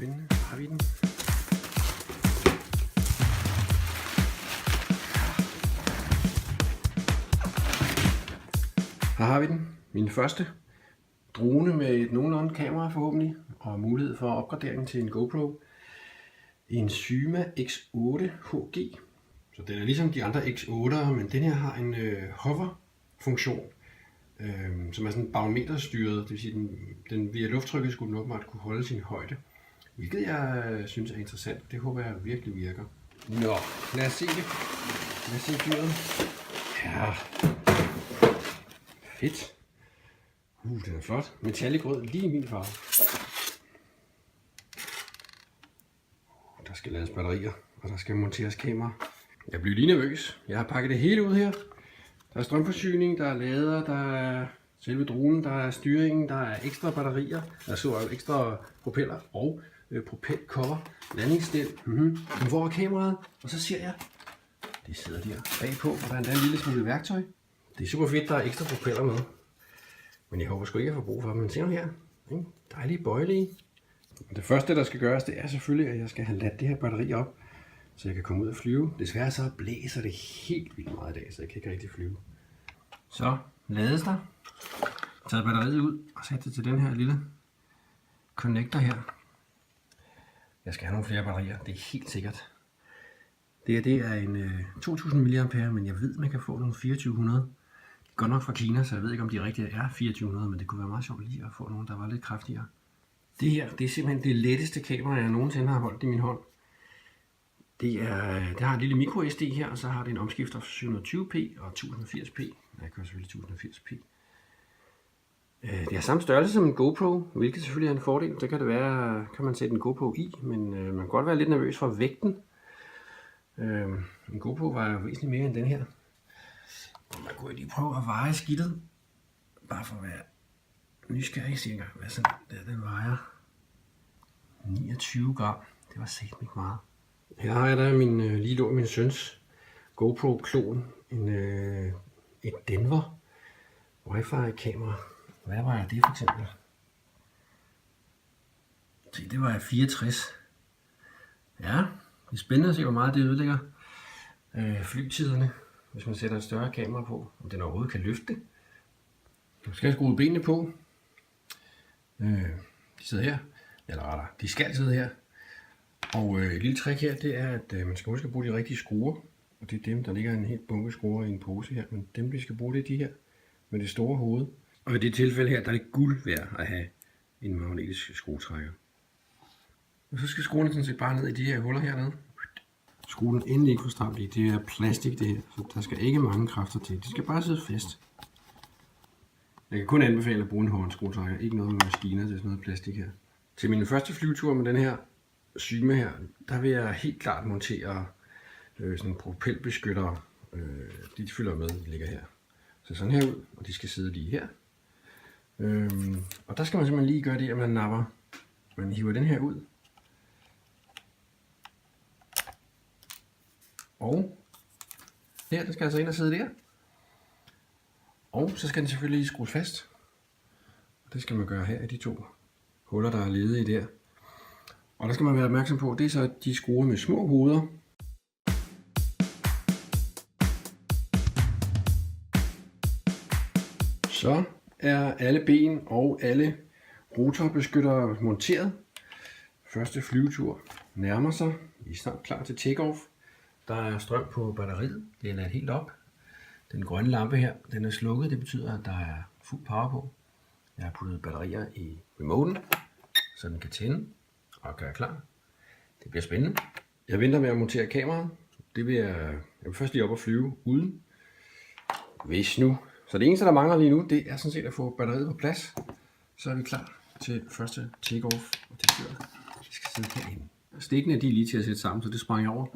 spændende. Har vi den? Her har vi den. Min første drone med et nogenlunde kamera forhåbentlig, og mulighed for opgradering til en GoPro. En Syma X8 HG. Så den er ligesom de andre X8'ere, men den her har en hover-funktion, som er sådan barometerstyret. Det vil sige, den via lufttrykket skulle den åbenbart kunne holde sin højde. Hvilket jeg synes er interessant. Det håber jeg virkelig virker. Nå, lad os se det. Lad os se dyret. Ja. Fedt. Den er flot. Metallic rød, lige i min farve. Der skal lades batterier, og der skal monteres kamera. Jeg bliver lige nervøs. Jeg har pakket det hele ud her. Der er strømforsyning, der er lader, der er selve dronen, der er styringen, der er ekstra batterier, der er ekstra propeller og propelcover, landingsstel. Hvor er kameraet? Og så ser jeg, det sidder der bagpå, og der er endda en lille smule værktøj. Det er super fedt, der er ekstra propeller med. Men jeg håber sgu ikke, at jeg får brug for dem. Men se nu her. Dejlige bøjelige. Det første, der skal gøres, det er selvfølgelig, at jeg skal have ladt det her batteri op, så jeg kan komme ud og flyve. Desværre så blæser det helt vildt meget i dag, så jeg kan ikke rigtig flyve. Så lades der. Taget batteriet ud og sat det til den her lille connector her. Jeg skal have nogle flere batterier, det er helt sikkert. Det er en 2000 mAh, men jeg ved, man kan få nogle 2400. Godt nok fra Kina, så jeg ved ikke, om de rigtige er 2400, men det kunne være meget sjovt lige at få nogle, der var lidt kraftigere. Det her, det er simpelthen det letteste kamera, jeg nogensinde har holdt i min hånd. Det har en lille micro SD her, og så har det en omskifter 720p og 1080p. Jeg kører selvfølgelig 1080p. Det har samme størrelse som en GoPro, hvilket selvfølgelig er en fordel. Det kan det være, kan man sætte en GoPro i, men man kan godt være lidt nervøs for vægten. En GoPro vejer væsentligt mere end den her. Og man kunne lige prøve at veje skidtet, bare for at være nysgerrig cirka. Hvad sådan der, den vejer 29 gram. Det var sæt ikke meget. Her har jeg da lige lånt min søns GoPro-klon, et Denver Wi-Fi-kamera. Hvad var det for eksempel? Se, det var 64. Ja, det er spændende at se, hvor meget det ødelægger flytiderne, hvis man sætter et større kamera på, om den overhovedet kan løfte det. Nu skal jeg skrue benene på. De sidder her, eller rettere, de skal sidde her. Og et lille trick her, det er, at man skal huske at bruge de rigtige skruer. Og det er dem, der ligger en helt bunke skruer i en pose her. Men dem, vi skal bruge, det er de her, med det store hoved. Og i det tilfælde her, der er det guld værd at have en magnetisk skruetrækker. Og så skal skruerne sådan set bare ned i de her huller hernede. Skru den endelig ikke for stramt i. Det er plastik det her, så der skal ikke mange kræfter til. Det skal bare sidde fast. Jeg kan kun anbefale at bruge en håndskruetrækker. Ikke noget med maskiner, det er sådan noget plastik her. Til min første flyvetur med den her Syma her, der vil jeg helt klart montere sådan en propelbeskyttere. De følger med, de ligger her. Så sådan her ud, og de skal sidde lige her. Og der skal man simpelthen lige gøre det, at man hiver den her ud. Og her, der skal altså ind og sidde der. Og så skal den selvfølgelig lige skrues fast. Og det skal man gøre her i de to huller, der er ledige der. Og der skal man være opmærksom på, det er så de skruer med små hoveder. Så er alle ben og alle rotorbeskyttere monteret. Første flyvetur nærmer sig. Vi er snart klar til takeoff. Der er strøm på batteriet. Det er ladt helt op. Den grønne lampe her, den er slukket. Det betyder, at der er fuld power på. Jeg har puttet batterier i remoten, så den kan tænde og gøre klar. Det bliver spændende. Jeg venter med at montere kameraet. Jeg vil først lige op og flyve uden. Hvis nu. Så det eneste, der mangler lige nu, det er sådan set at få batteriet på plads. Så er vi klar til første takeoff. Og det skal sidde herinde. Stikkene de er lige til at sætte sammen, så det sprang jeg over.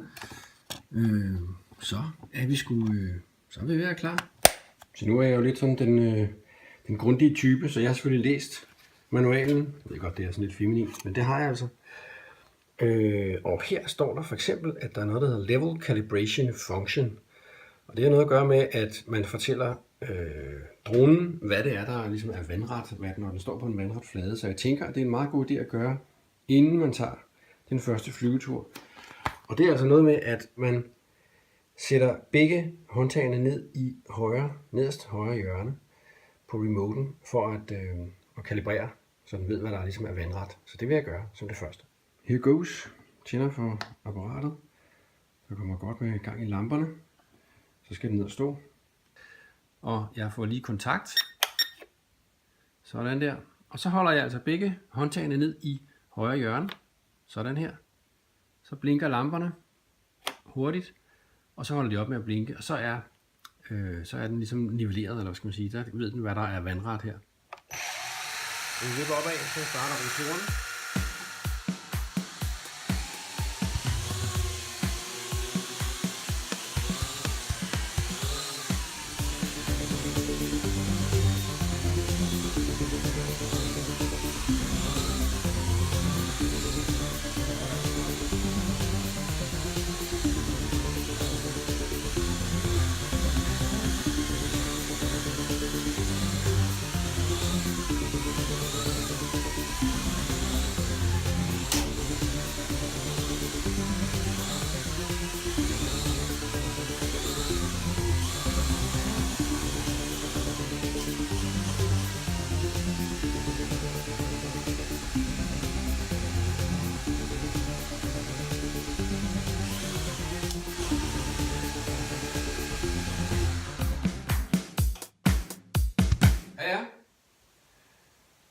Så er vi ved at være klar. Så nu er jeg jo lidt sådan den grundige type, så jeg har selvfølgelig læst manualen. Jeg ved godt, det er sådan lidt feminint, men det har jeg altså. Og her står der for eksempel, at der er noget, der hedder Level Calibration Function. Og det har noget at gøre med, at man fortæller dronen, hvad det er, der ligesom er vandret, når den står på en vandret flade. Så jeg tænker, at det er en meget god idé at gøre inden man tager den første flyvetur. Og det er altså noget med, at man sætter begge håndtagene ned i nederst højre hjørne på remoten, for at kalibrere, så den ved, hvad der ligesom er vandret. Så det vil jeg gøre som det første. Here goes. Tænder for apparatet. Så kommer godt med gang i lamperne. Så skal den ned og stå. Og jeg får lige kontakt. Sådan der. Og så holder jeg altså begge håndtagene ned i højre hjørne. Sådan her. Så blinker lamperne hurtigt. Og så holder de op med at blinke. Og så er den ligesom nivelleret, eller hvad skal man sige. Der ved den, hvad der er vandret her. Den vipper opad, så starter rotorerne.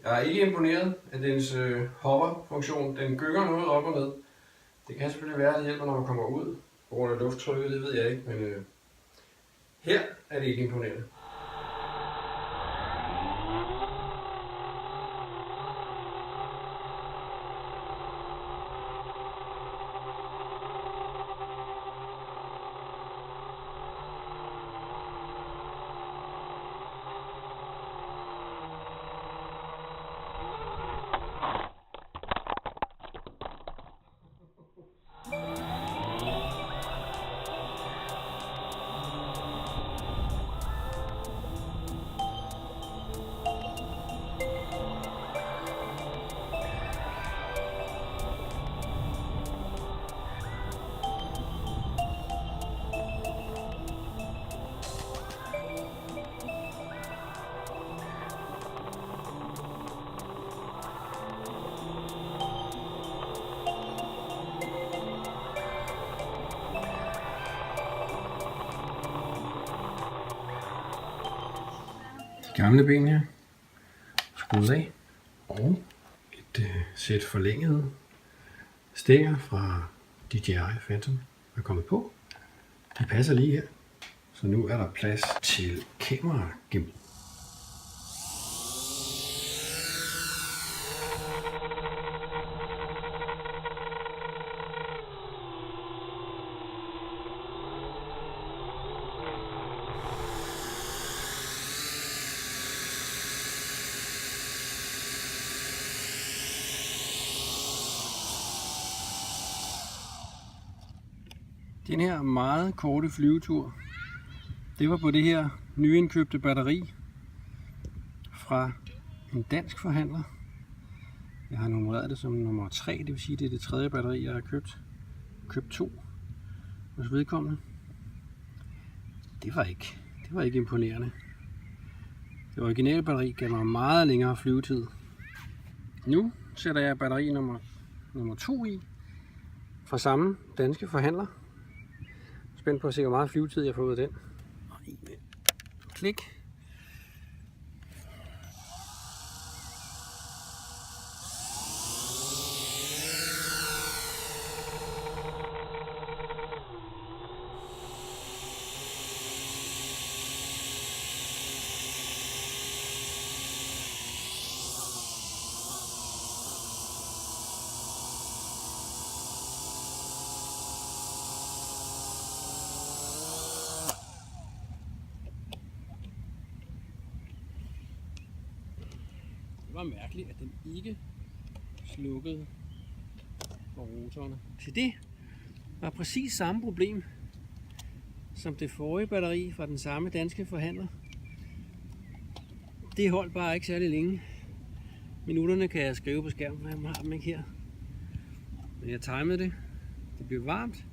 Jeg er ikke imponeret af dens hopper-funktion. Den gynger noget op og ned. Det kan selvfølgelig være, at det hjælper, når man kommer ud. På grund af lufttrykket, det ved jeg ikke, men her er det ikke imponerende. Gamle ben her, skruet af, og et sæt forlængede stænger fra DJI Phantom er kommet på. De passer lige her, så nu er der plads til kameragimbal. Den her meget korte flyvetur, det var på det her nyindkøbte batteri fra en dansk forhandler. Jeg har nummereret det som nummer 3, det vil sige, det er det tredje batteri, jeg har købt. Købt 2 hos vedkommende. Det var ikke imponerende. Det originale batteri gav mig meget længere flyvetid. Nu sætter jeg batteri nummer 2 i fra samme danske forhandler. Spændt på at se, hvor meget flyvetid jeg får ud af den. Og i med klik. Det var mærkeligt, at den ikke slukkede for rotorerne. Så det var præcis samme problem som det forrige batteri fra den samme danske forhandler. Det holdt bare ikke særlig længe. Minutterne kan jeg skrive på skærmen, jeg har dem ikke her. Men jeg timede det. Det blev varmt,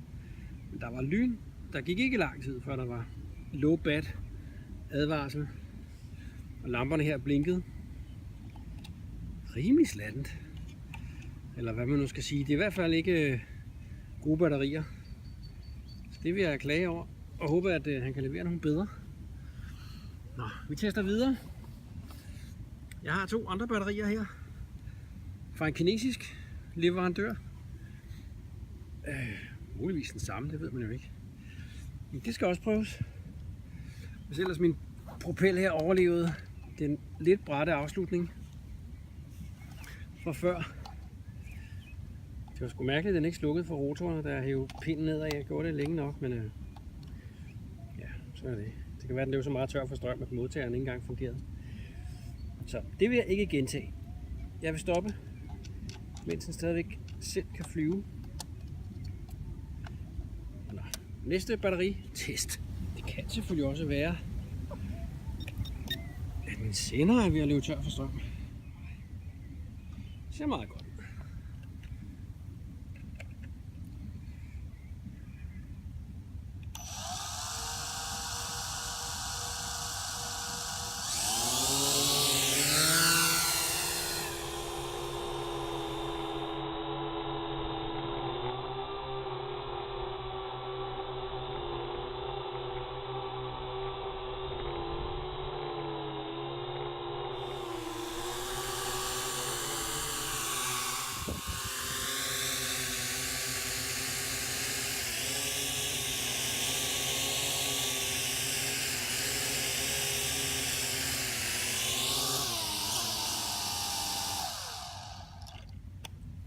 men der var lyn. Der gik ikke lang tid, før der var low bat advarsel. Og lamperne her blinkede. Rimelig slattent. Eller hvad man nu skal sige. Det er i hvert fald ikke gode batterier. Så det vil jeg klage over. Og håbe, at han kan levere nogle bedre. Nå, vi tester videre. Jeg har 2 andre batterier her. Fra en kinesisk leverandør. Muligvis den samme, det ved man jo ikke. Men det skal også prøves. Hvis ellers min propel her overlevede den lidt bratte afslutning fra før. Det var sgu mærkeligt, at den ikke slukkede for rotoren, da jeg hævde pinden nedad. Jeg gjorde det længe nok, men ja, så er det. Det kan være, at den blev så meget tør for strøm, at modtageren ikke engang fungerede. Så det vil jeg ikke gentage. Jeg vil stoppe, mens den stadigvæk selv kan flyve. Nå, næste batteritest. Det kan selvfølgelig også være, at min sender er ved at løbe tør for strøm. Det ser meget godt ud.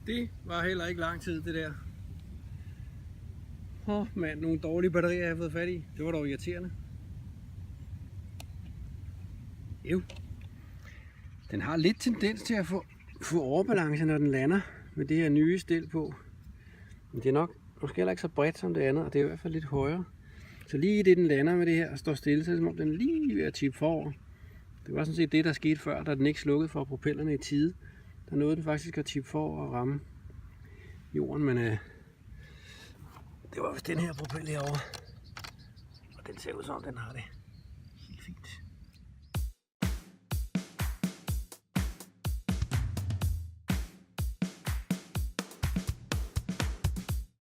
Det var heller ikke lang tid, det der. Mand, nogle dårlige batterier jeg har fået fat i. Det var dog irriterende. Jo. Den har lidt tendens til at få overbalance, når den lander med det her nye stel på. Men det er nok måske heller ikke så bredt som det andet, og det er i hvert fald lidt højere. Så lige i det, den lander med det her og står stille, så er det som om den lige ved at tippe forover. Det var sådan set det, der skete før, da den ikke slukkede for propellerne i tide. Der nåede den faktisk at tippe for og ramme jorden, men det var vist den her propel herovre. Og den ser ud som den har det